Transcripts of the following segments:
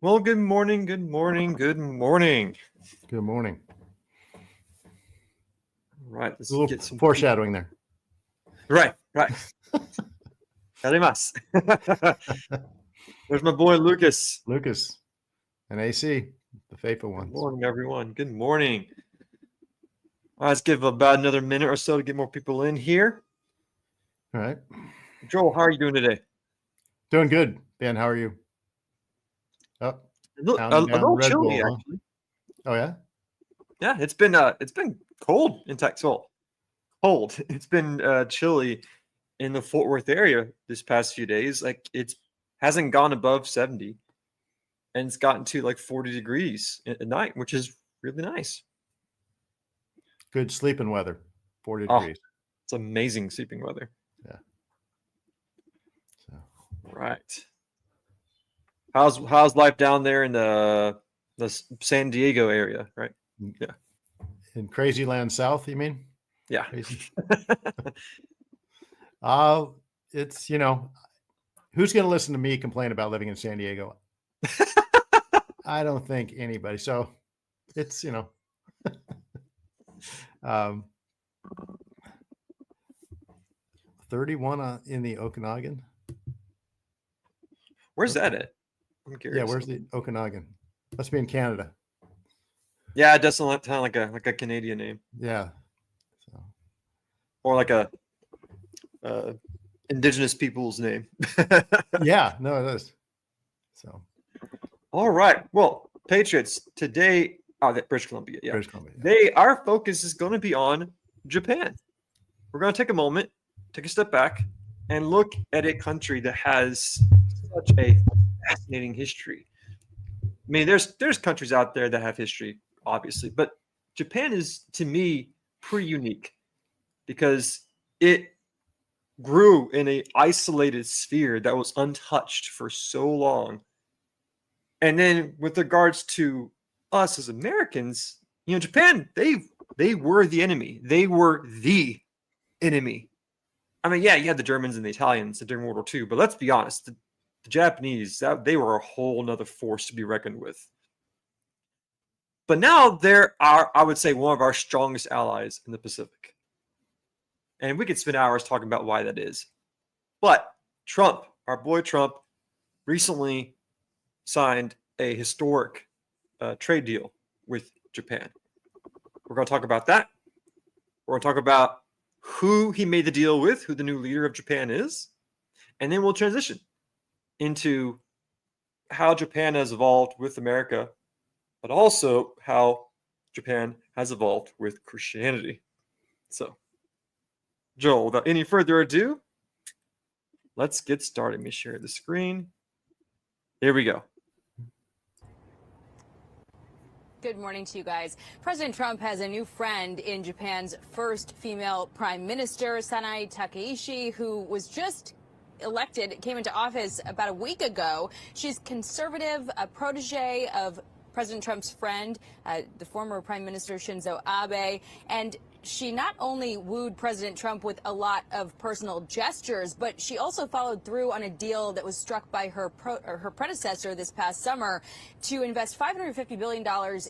Well, good morning, good morning, good morning. Good morning. Right, let's A little get some foreshadowing there. Right. Además. There's my boy Lucas. Lucas and AC, the faithful Good ones. morning, everyone. Good morning. All right, let's give about another minute or so to get more people in here. All right. Joel, how are you doing today? Doing good. Ben, how are you? Oh, A pounding down little Red chilly, Bull, huh? actually. Oh, yeah? Yeah, it's been cold in Texas. Well, cold. It's been chilly in the Fort Worth area this past few days. Like it's hasn't gone above 70, and it's gotten to like 40 degrees at night, which is really nice. Good sleeping weather, 40 Oh, degrees. it's amazing sleeping weather. Yeah. So, Right. How's life down there in the San Diego area, right? Yeah. in Crazy Land South, you mean? Yeah. Crazy. It's, who's going to listen to me complain about living in San Diego? I don't think anybody. So it's, um, 31 in the Okanagan. Where's that at? I'm curious. Yeah, where's the Okanagan? Must be in Canada. Yeah, it does sound like a Canadian name. Yeah. So. Or like a indigenous people's name. Yeah, no, it is. So. All right. Well, Patriots today. Oh, British Columbia. Yeah. British Columbia. Yeah. Our focus is going to be on Japan. We're going to take a moment, take a step back, and look at a country that has such a fascinating history. I mean, there's countries out there that have history, obviously, but Japan is, to me, pretty unique because it grew in an isolated sphere that was untouched for so long. And then with regards to us as Americans, Japan, they were the enemy. They were the enemy. I mean, yeah, you had the Germans and the Italians during World War II, but let's be honest, the Japanese, they were a whole nother force to be reckoned with. But now they're I would say, one of our strongest allies in the Pacific. And we could spend hours talking about why that is. But Trump, our boy Trump, recently signed a historic trade deal with Japan. We're going to talk about that. We're going to talk about who he made the deal with, who the new leader of Japan is, and then we'll transition into how Japan has evolved with America, but also how Japan has evolved with Christianity. So, Joel, without any further ado, let's get started. Let me share the screen. Here we go. Good morning to you guys. President Trump has a new friend in Japan's first female prime minister, Sanae Takaishi, who was just elected, came into office about a week ago. She's conservative, a protege of President Trump's friend, the former Prime Minister Shinzo Abe, and she not only wooed President Trump with a lot of personal gestures, but she also followed through on a deal that was struck by her predecessor this past summer to invest $550 billion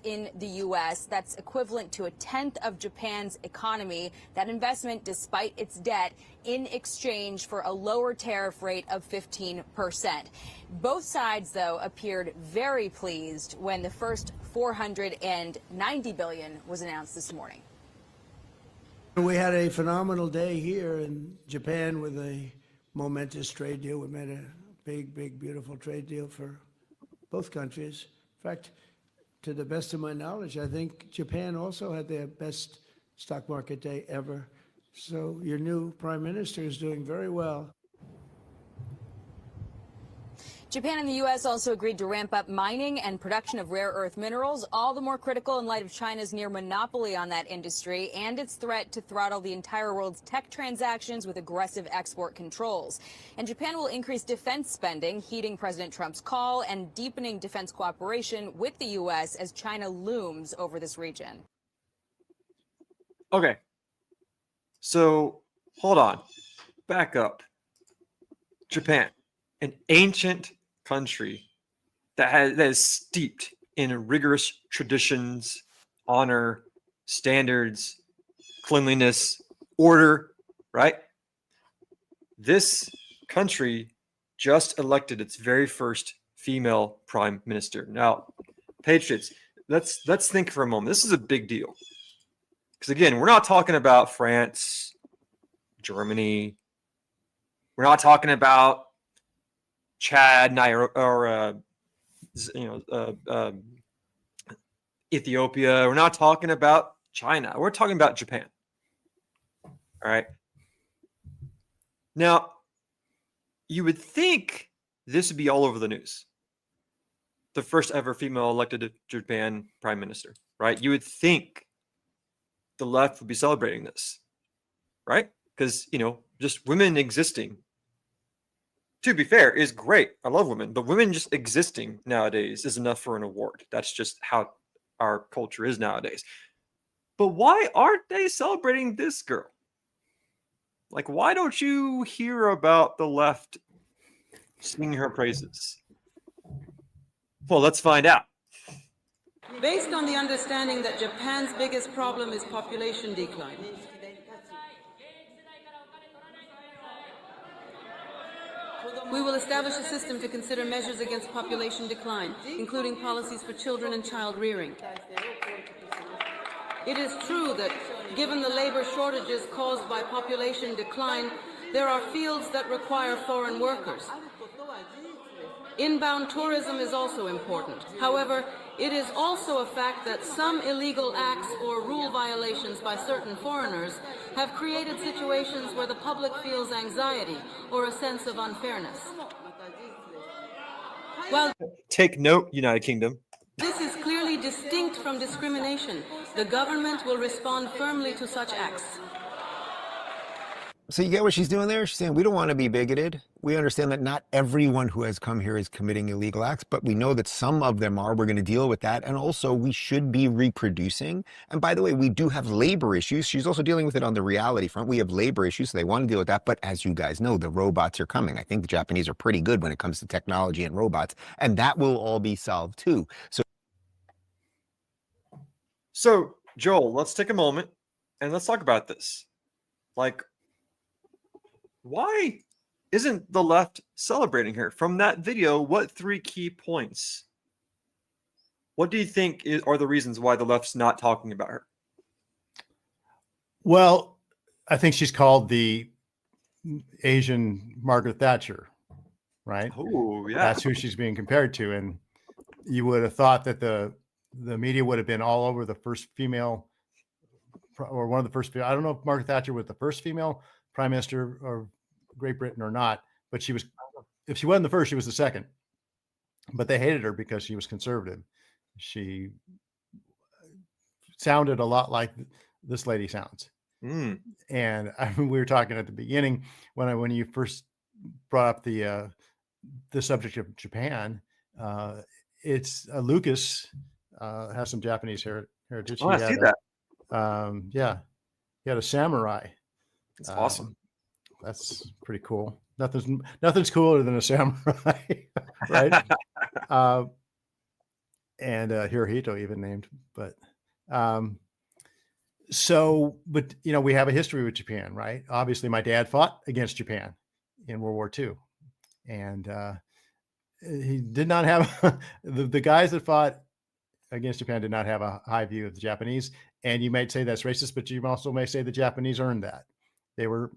in the U.S. That's equivalent to a tenth of Japan's economy. That investment, despite its debt, in exchange for a lower tariff rate of 15%. Both sides, though, appeared very pleased when the first $490 billion was announced this morning. We had a phenomenal day here in Japan with a momentous trade deal. We made a big, beautiful trade deal for both countries. In fact, to the best of my knowledge, I think Japan also had their best stock market day ever. So your new prime minister is doing very well. Japan and the U.S. also agreed to ramp up mining and production of rare earth minerals, all the more critical in light of China's near monopoly on that industry and its threat to throttle the entire world's tech transactions with aggressive export controls. And Japan will increase defense spending, heeding President Trump's call and deepening defense cooperation with the U.S. as China looms over this region. Okay. So, hold on. Back up. Japan, an ancient country that is steeped in rigorous traditions, honor, standards, cleanliness, order, right? This country just elected its very first female prime minister. Now, patriots, let's think for a moment. This is a big deal. Because again, we're not talking about France, Germany. We're not talking about Chad, or Ethiopia. We're not talking about China. We're talking about Japan. All right. Now, you would think this would be all over the news. The first ever female elected to Japan prime minister, right? You would think the left would be celebrating this, right? Because, just women existing, to be fair, is great. I love women, but women just existing nowadays is enough for an award. That's just how our culture is nowadays. But why aren't they celebrating this girl? Like, why don't you hear about the left singing her praises? Well, let's find out. Based on the understanding that Japan's biggest problem is population decline, we will establish a system to consider measures against population decline, including policies for children and child rearing. It is true that, given the labor shortages caused by population decline, there are fields that require foreign workers. Inbound tourism is also important. However, it is also a fact that some illegal acts or rule violations by certain foreigners have created situations where the public feels anxiety or a sense of unfairness. While Take note, United Kingdom. this is clearly distinct from discrimination, the government will respond firmly to such acts. So you get what she's doing there? She's saying we don't want to be bigoted. We understand that not everyone who has come here is committing illegal acts, but we know that some of them are. We're going to deal with that. And also we should be reproducing. And by the way, we do have labor issues. She's also dealing with it on the reality front. We have labor issues, so they want to deal with that. But as you guys know, the robots are coming. I think the Japanese are pretty good when it comes to technology and robots, and that will all be solved too. So, Joel, let's take a moment and let's talk about this. Like, why isn't the left celebrating her? From that video, what 3 key points? What do you think are the reasons why the left's not talking about her? Well, I think she's called the Asian Margaret Thatcher, right? Oh, yeah. That's who she's being compared to. And you would have thought that the media would have been all over the first female, or one of the first. I don't know if Margaret Thatcher was the first female prime minister of Great Britain or not, but she was. If she wasn't the first, she was the second. But they hated her because she was conservative. She sounded a lot like this lady sounds. Mm. And we were talking at the beginning when you first brought up the subject of Japan. It's Lucas has some Japanese heritage. Oh, I see that. Yeah, he had a samurai. It's awesome. That's pretty cool. Nothing's cooler than a samurai, right? And Hirohito even named, but we have a history with Japan, right? Obviously, my dad fought against Japan in World War II, and he did not have the guys that fought against Japan did not have a high view of the Japanese. And you might say that's racist, but you also may say the Japanese earned that. They were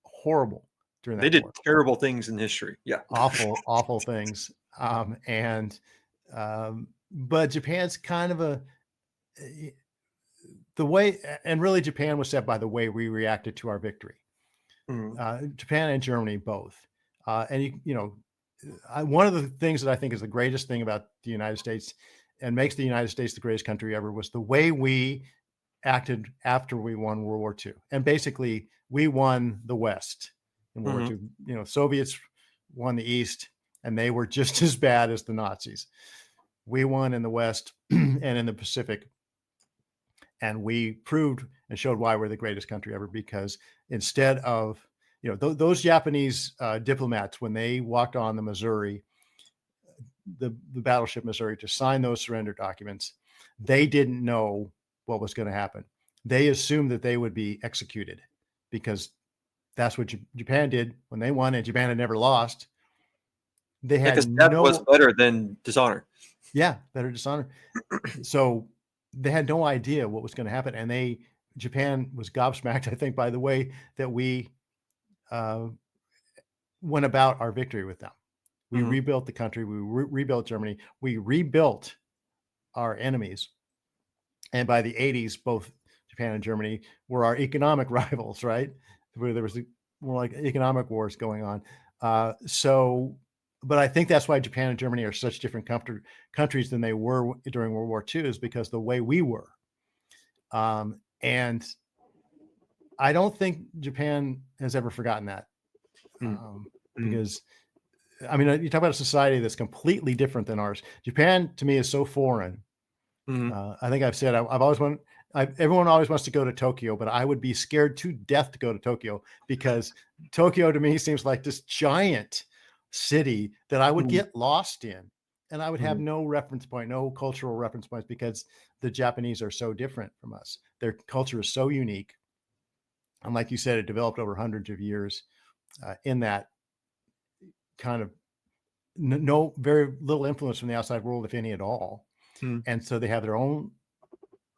horrible during that. They did war. terrible things in history. Yeah. Awful things. But Japan's kind of the way, and really Japan was set by the way we reacted to our victory. Japan and Germany both. One of the things that I think is the greatest thing about the United States and makes the United States the greatest country ever was the way we acted after we won World War II. And basically we won the West in World War II. Soviets won the East, and they were just as bad as the Nazis. We won in the West and in the Pacific. And we proved and showed why we're the greatest country ever, because instead of, those Japanese diplomats, when they walked on the Missouri, the battleship Missouri to sign those surrender documents, they didn't know what was going to happen. They assumed that they would be executed because that's what Japan did when they won, and Japan had never lost. They had Because death was better than dishonor. Yeah, better dishonor. So they had no idea what was going to happen, and Japan was gobsmacked, I think, by the way that we went about our victory with them. We rebuilt the country. We rebuilt Germany. We rebuilt our enemies. And by the 80s, both Japan and Germany were our economic rivals, right? Where there was more like economic wars going on. But I think that's why Japan and Germany are such different countries than they were during World War II, is because the way we were. And I don't think Japan has ever forgotten that. Because, I mean, you talk about a society that's completely different than ours. Japan, to me, is so foreign. I think I've said everyone always wants to go to Tokyo, but I would be scared to death to go to Tokyo, because Tokyo to me seems like this giant city that I would get lost in, and I would have no reference point, no cultural reference points, because the Japanese are so different from us. Their culture is so unique. And like you said, it developed over hundreds of years in that kind of very little influence from the outside world, if any at all. And so they have their own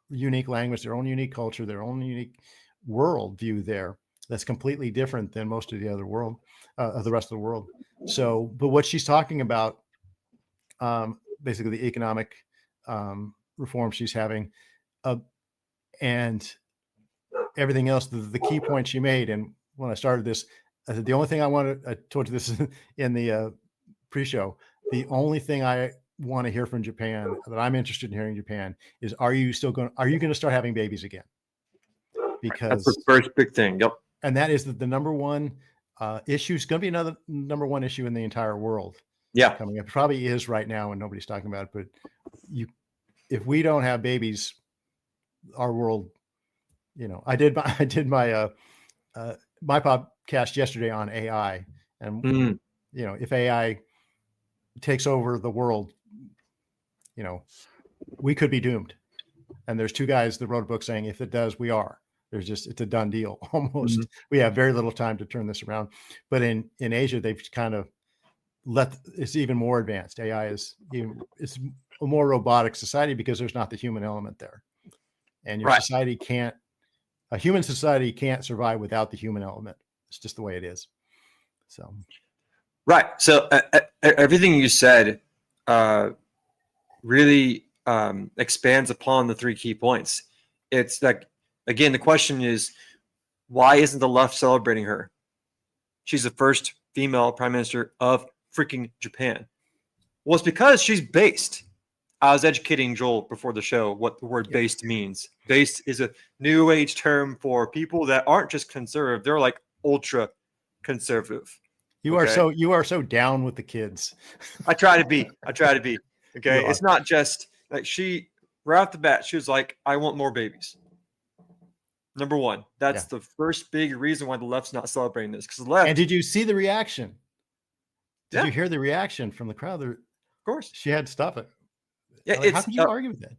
unique language, their own unique culture, their own unique world view there that's completely different than most of the other world, of the rest of the world. So, but what she's talking about, basically the economic reform she's having, and everything else, the key point she made. And when I started this, I said, the only thing I told you this in the pre-show, the only thing I want to hear from Japan, that I'm interested in hearing Japan, is, are you going to start having babies again? Because that's the first big thing. Yep. And that is the number one issue. It's going to be another number one issue in the entire world. Yeah. Coming up. It probably is right now and nobody's talking about it, but if we don't have babies, our world, I did my my podcast yesterday on AI, and if AI takes over the world, we could be doomed. And there's two guys that wrote a book saying, if it does, we are. It's a done deal almost. We have very little time to turn this around. But in Asia, they've kind of it's even more advanced. AI it's a more robotic society because there's not the human element there. And your society a human society can't survive without the human element. It's just the way it is. So. Right. So everything you said really expands upon the three key points. It's like, again, the question is, why isn't the left celebrating her? She's the first female prime minister of freaking Japan. Well, it's because she's based. I was educating Joel before the show what the word based means. Based is a new age term for people that aren't just conservative; they're like ultra conservative. You are so down with the kids. I try to be. Okay, it's not just like right off the bat. She was like, "I want more babies." Number one, that's the first big reason why the left's not celebrating this, because the left. And did you see the reaction? Did you hear the reaction from the crowd? Of course, she had to stop it. Yeah, how can you argue with that?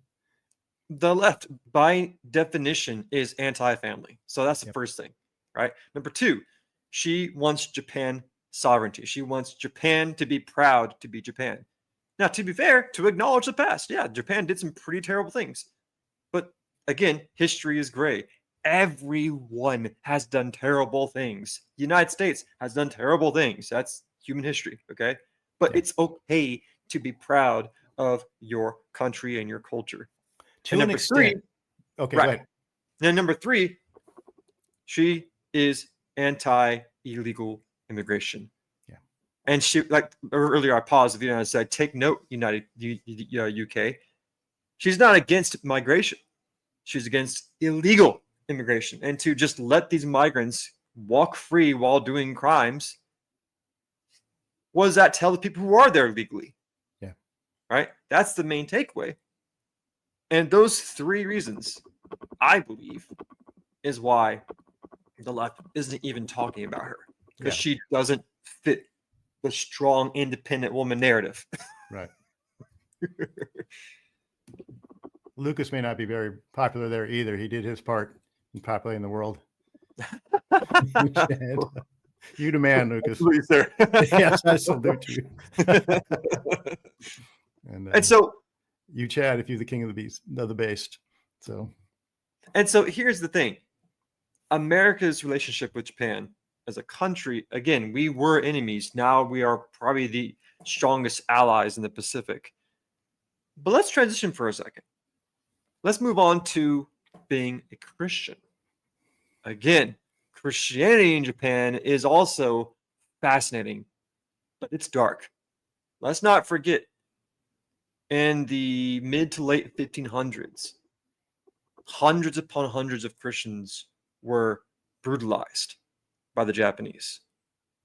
The left, by definition, is anti-family. So that's the first thing, right? Number two, she wants Japan sovereignty. She wants Japan to be proud to be Japan. Now, to be fair, to acknowledge the past, Japan did some pretty terrible things. But again, history is gray. Everyone has done terrible things. The United States has done terrible things. That's human history, okay? But it's okay to be proud of your country and your culture. To an extent. Okay, right. Go ahead. Then number three, she is anti-illegal immigration. Yeah. And she, like earlier I paused, if you know, said, take note, UK. She's not against migration. She's against illegal immigration. And to just let these migrants walk free while doing crimes, what does that tell the people who are there legally? Right? That's the main takeaway. And those three reasons, I believe, is why the left isn't even talking about her. Because she doesn't fit the strong, independent woman narrative. Right. Lucas may not be very popular there either. He did his part in populating the world. You the man, Lucas. Absolutely, sir. Yes, I salute you. And so, you, Chad, if you're the king of the beast. So here's the thing. America's relationship with Japan as a country, again, we were enemies. Now we are probably the strongest allies in the Pacific. But let's transition for a second. Let's move on to being a Christian. Again, Christianity in Japan is also fascinating, but it's dark. Let's not forget, in the mid to late 1500s, hundreds upon hundreds of Christians were brutalized by the Japanese,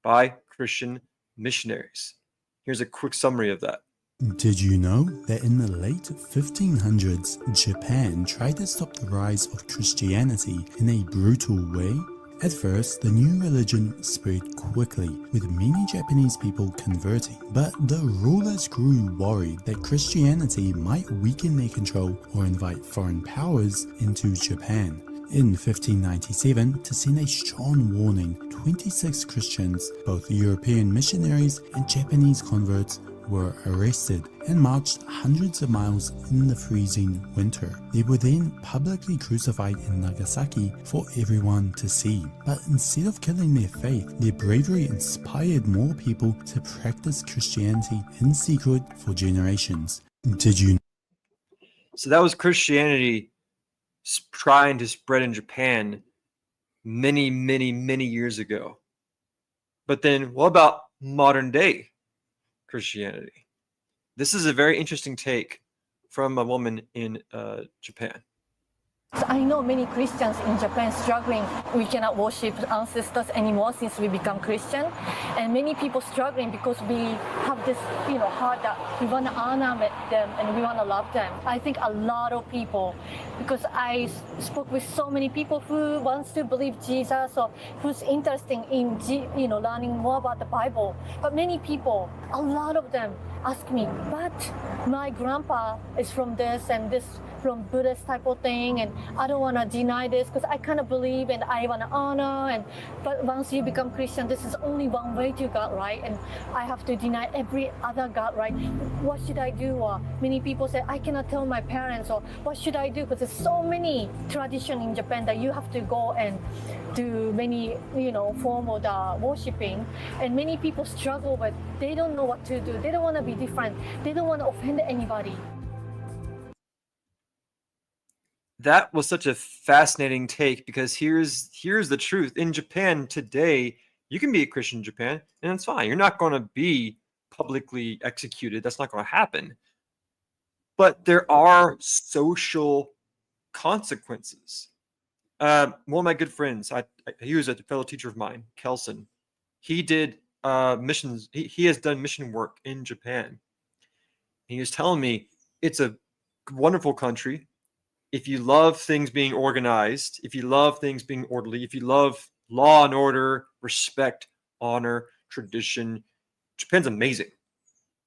by Christian missionaries. Here's a quick summary of that. Did you know that in the late 1500s, Japan tried to stop the rise of Christianity in a brutal way? At first, the new religion spread quickly, with many Japanese people converting, but the rulers grew worried that Christianity might weaken their control or invite foreign powers into Japan. In 1597, to send a strong warning, 26 Christians, both European missionaries and Japanese converts, were arrested and marched hundreds of miles in the freezing winter. They were then publicly crucified in Nagasaki for everyone to see. But instead of killing their faith, their bravery inspired more people to practice Christianity in secret for generations. Did you? So that was Christianity trying to spread in Japan many, many, many years ago. But then what about modern day Christianity? This is a very interesting take from a woman in Japan. I know many Christians in Japan struggling. We cannot worship ancestors anymore since we become Christian, and many people struggling because we have this, heart that we want to honor them and we want to love them. I think a lot of people, because I spoke with so many people who wants to believe Jesus or who's interested in learning more about the Bible, but many people, a lot of them ask me, but my grandpa is from this and this, from Buddhist type of thing, and I don't want to deny this because I kind of believe and I want to honor, but once you become Christian, this is only one way to God, right? And I have to deny every other God, right? What should I do? Or many people say, I cannot tell my parents, or what should I do? Because there's so many tradition in Japan that you have to go and do many, form of the worshiping, and many people struggle with, they don't know what to do. They don't want to be different. They don't want to offend anybody. That was such a fascinating take, because here's the truth. In Japan today, you can be a Christian in Japan and it's fine. You're not going to be publicly executed. That's not going to happen. But there are social consequences. One of my good friends, he was a fellow teacher of mine, Kelson. He did missions. He has done mission work in Japan. He was telling me it's a wonderful country. If you love things being organized, if you love things being orderly, if you love law and order, respect, honor, tradition, Japan's amazing.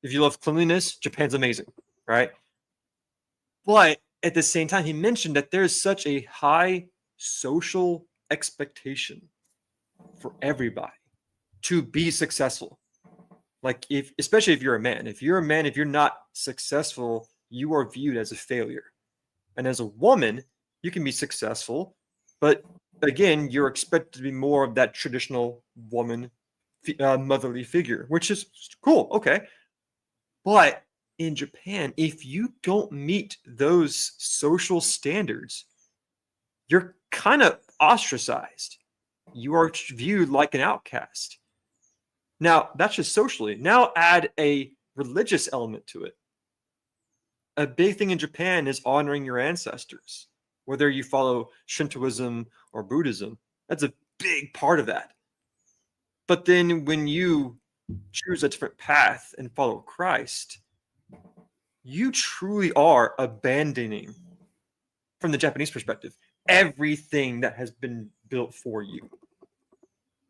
If you love cleanliness, Japan's amazing, right? But at the same time, he mentioned that there's such a high social expectation for everybody to be successful. Like, especially if you're a man. If you're not successful, you are viewed as a failure. And as a woman, you can be successful, but again, you're expected to be more of that traditional woman, motherly figure, which is cool. Okay. But in Japan, if you don't meet those social standards, you're kind of ostracized. You are viewed like an outcast. Now, that's just socially. Now add a religious element to it. A big thing in Japan is honoring your ancestors, whether you follow Shintoism or Buddhism. That's a big part of that. But then when you choose a different path and follow Christ, you truly are abandoning, from the Japanese perspective, everything that has been built for you.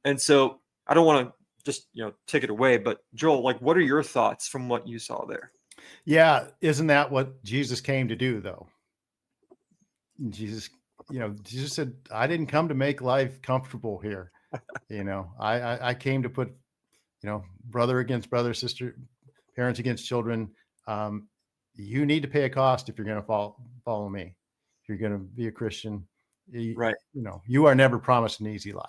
And so I don't want to just take it away, but Joel, what are your thoughts from what you saw there? Yeah, isn't that what Jesus came to do, though? Jesus said, "I didn't come to make life comfortable here. I came to put, brother against brother, sister, parents against children. You need to pay a cost if you're going to follow me. If you're going to be a Christian, Right. you are never promised an easy life.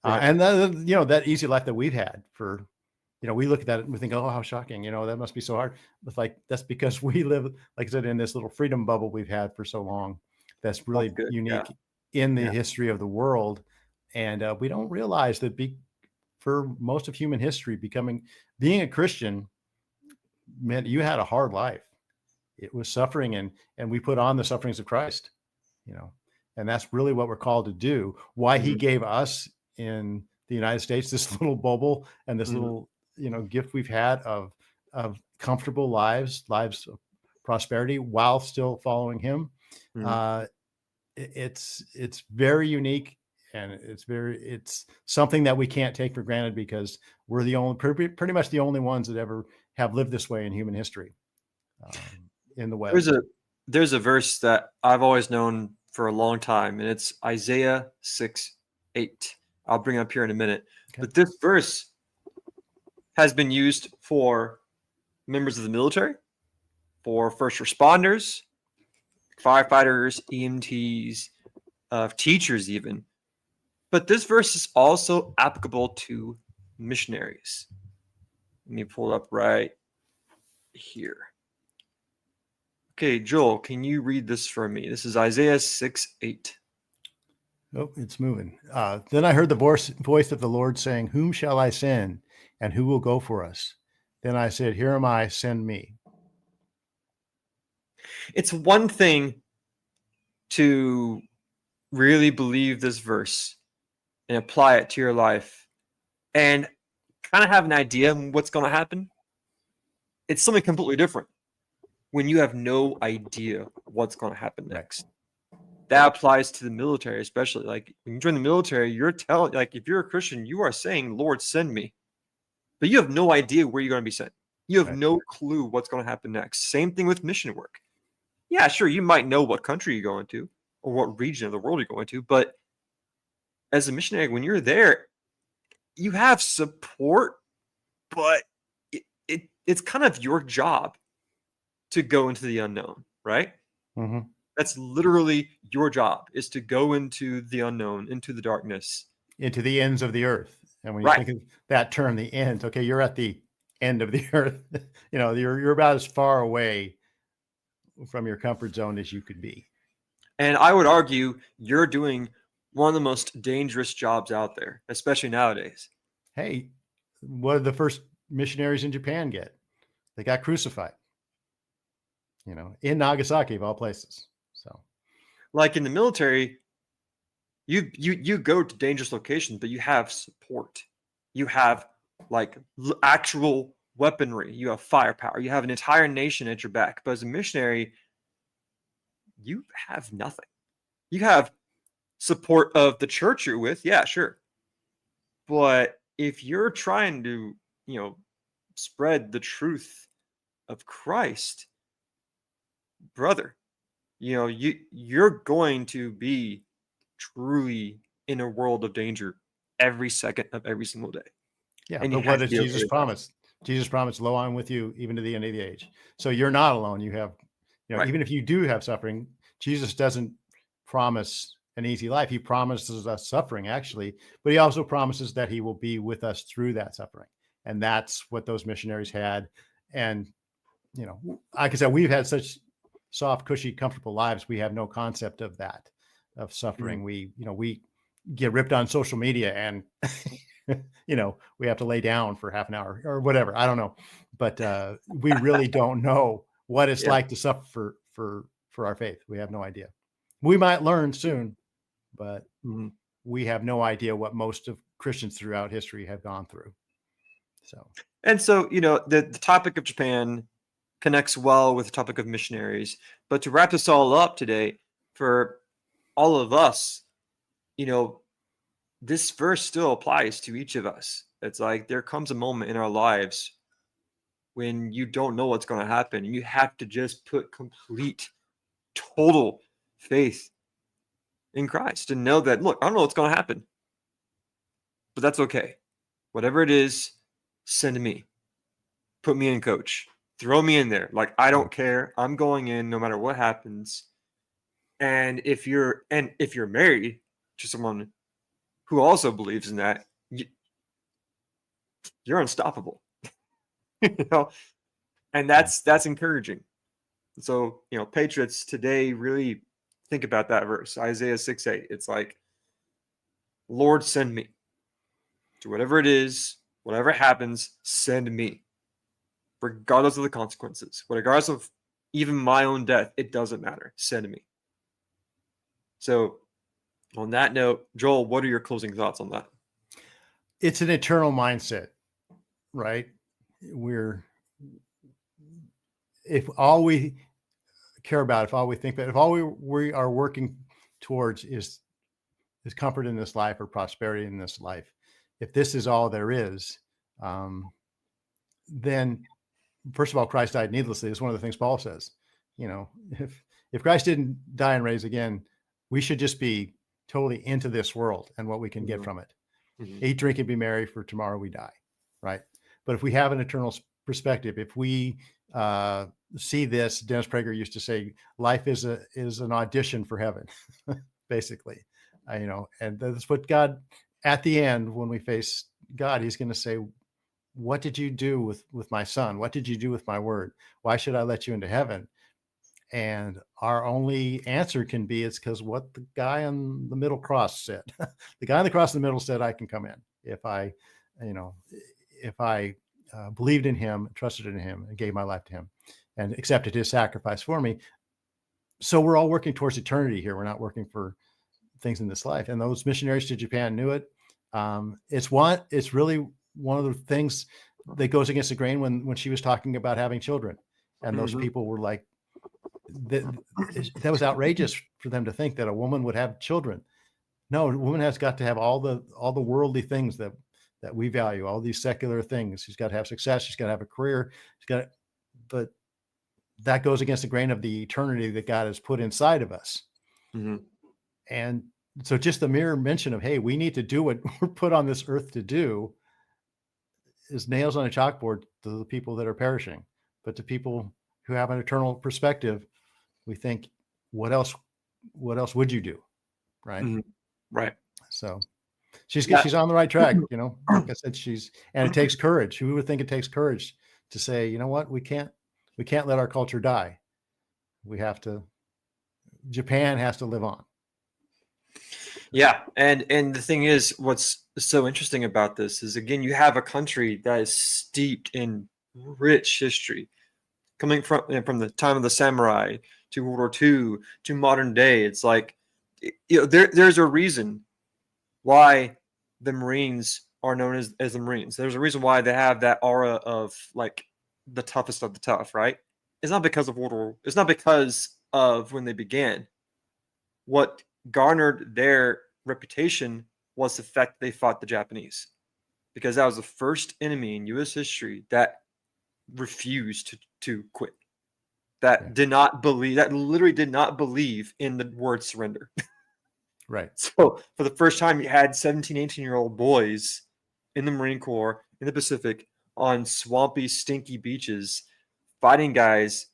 Right. And that easy life that we've had for, we look at that and we think, oh, how shocking, that must be so hard. But that's because we live, like I said, in this little freedom bubble we've had for so long. That's really Good. unique Yeah. in the history of the world. And we don't realize that for most of human history, being a Christian meant you had a hard life. It was suffering, and we put on the sufferings of Christ, and that's really what we're called to do. Why he gave us in the United States this little bubble and this little, gift we've had of comfortable lives of prosperity while still following him. It's very unique, and it's something that we can't take for granted because we're pretty much the only ones that ever have lived this way in human history. In the West, there's a verse that I've always known for a long time, and it's Isaiah 6:8. I'll bring it up here in a minute. Okay. But this verse has been used for members of the military, for first responders, firefighters, EMTs, teachers even. But this verse is also applicable to missionaries. Let me pull it up right here. Okay, Joel, can you read this for me? This is Isaiah 6:8. Oh, it's moving. Then I heard the voice of the Lord saying, "Whom shall I send, and who will go for us?" Then I said, "Here am I, send me." It's one thing to really believe this verse and apply it to your life and kind of have an idea of what's going to happen. It's something completely different when you have no idea what's going to happen next. That applies to the military, especially. Like when you join the military, you're telling, like, if you're a Christian, you are saying, "Lord, send me," but you have no idea where you're going to be sent. You have no clue what's going to happen next. Same thing with mission work. Yeah, sure, you might know what country you're going to or what region of the world you're going to, but as a missionary, when you're there, you have support, but it's kind of your job to go into the unknown, right? Mm-hmm. That's literally your job, is to go into the unknown, into the darkness. Into the ends of the earth. And when you think of that term, the ends, okay, you're at the end of the earth. You're about as far away from your comfort zone as you could be. And I would argue you're doing one of the most dangerous jobs out there, especially nowadays. Hey, what did the first missionaries in Japan get? They got crucified, in Nagasaki of all places. So, like in the military, you go to dangerous locations, but you have support. You have like actual weaponry. You have firepower. You have an entire nation at your back. But as a missionary, you have nothing. You have support of the church you're with. Yeah, sure. But if you're trying to, spread the truth of Christ, brother, you're going to be truly in a world of danger every second of every single day. Yeah, and but what does Jesus promise? Jesus promised, "Lo, I'm with you even to the end of the age." So you're not alone. You have, even if you do have suffering, Jesus doesn't promise an easy life. He promises us suffering, actually, but he also promises that he will be with us through that suffering. And that's what those missionaries had. And, like I said, we've had such soft, cushy, comfortable lives. We have no concept of that, of suffering. We get ripped on social media and, we have to lay down for half an hour or whatever. I don't know. But we really don't know what it's like to suffer for our faith. We have no idea. We might learn soon, but we have no idea what most of Christians throughout history have gone through. So the topic of Japan connects well with the topic of missionaries. But to wrap this all up today, for all of us, this verse still applies to each of us. It's like there comes a moment in our lives when you don't know what's going to happen. You have to just put complete, total faith in Christ and know that, look, I don't know what's going to happen, but that's okay. Whatever it is, send me. Put me in, coach. Throw me in there. Like, I don't care. I'm going in no matter what happens. And if you're married to someone who also believes in that, you're unstoppable. And that's encouraging. So, patriots today, really think about that verse, Isaiah 6:8. It's like, Lord, send me to whatever it is, whatever happens, send me, regardless of the consequences, regardless of even my own death. It doesn't matter. Send me. So on that note, Joel, what are your closing thoughts on that? It's an eternal mindset, right? If all we care about, if all we think about, if all we are working towards is comfort in this life or prosperity in this life, if this is all there is, then first of all, Christ died needlessly. It's one of the things Paul says. If Christ didn't die and raise again, we should just be totally into this world and what we can get from it. Mm-hmm. Eat, drink, and be merry, for tomorrow we die, right? But if we have an eternal perspective, if we see this, Dennis Prager used to say, life is an audition for heaven, basically. And that's what God, at the end, when we face God, he's going to say, what did you do with my son? What did you do with my word? Why should I let you into heaven? And our only answer can be, it's because what the guy on the middle cross said. The guy on the cross in the middle said, I can come in if I believed in him, trusted in him, and gave my life to him and accepted his sacrifice for me. So we're all working towards eternity here. We're not working for things in this life. And those missionaries to Japan knew it. It's really one of the things that goes against the grain when she was talking about having children. And those people were like, that was outrageous for them to think that a woman would have children. No, a woman has got to have all the worldly things that we value, all these secular things. She's got to have success. She's got to have a career. But that goes against the grain of the eternity that God has put inside of us. Mm-hmm. And so just the mere mention of, hey, we need to do what we're put on this earth to do, is nails on a chalkboard to the people that are perishing. But to people who have an eternal perspective, we think, what else would you do? Right. Mm-hmm. Right. So she's on the right track, like I said, and it takes courage. Who would think it takes courage to say, you know what, we can't let our culture die. Japan has to live on. Yeah. And the thing is, what's so interesting about this is, again, you have a country that is steeped in rich history, coming from the time of the samurai to World War II to modern day. It's like, there's a reason why the Marines are known as the Marines. There's a reason why they have that aura of like the toughest of the tough, right? It's not because of World War. It's not because of when they began. What garnered their reputation was the fact they fought the Japanese, because that was the first enemy in U.S. history that refused to quit. That literally did not believe in the word surrender. Right. So for the first time, you had 17, 18-year-old boys in the Marine Corps in the Pacific on swampy, stinky beaches, fighting guys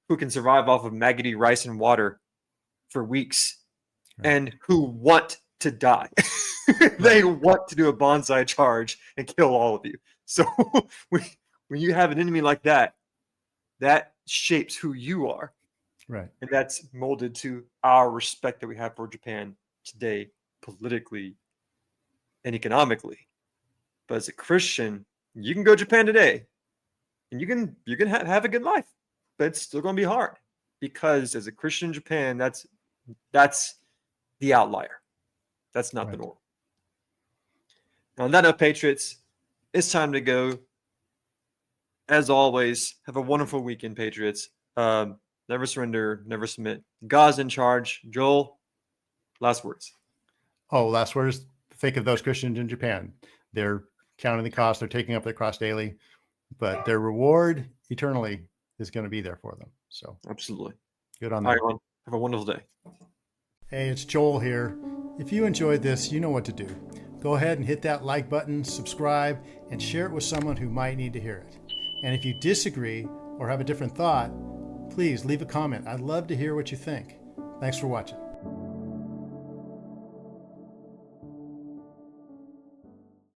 who can survive off of maggoty rice and water for weeks, and who want to die. They want to do a bonsai charge and kill all of you. So when you have an enemy like that, that shapes who you are. Right. And that's molded to our respect that we have for Japan today, politically and economically. But as a Christian, you can go to Japan today and you can have a good life, but it's still going to be hard, because as a Christian in Japan, that's the outlier. That's not the norm. Now, on that note, Patriots, it's time to go. As always, have a wonderful weekend, Patriots. Never surrender, never submit. God's in charge. Joel, last words. Last words. Think of those Christians in Japan. They're counting the cost. They're taking up their cross daily. but their reward eternally is going to be there for them. So Absolutely. good on All them. right, Ron. Have a wonderful day. Hey, it's Joel here. If you enjoyed this, you know what to do. Go ahead and hit that like button, subscribe, and share it with someone who might need to hear it. And if you disagree or have a different thought, please leave a comment. I'd love to hear what you think. Thanks for watching.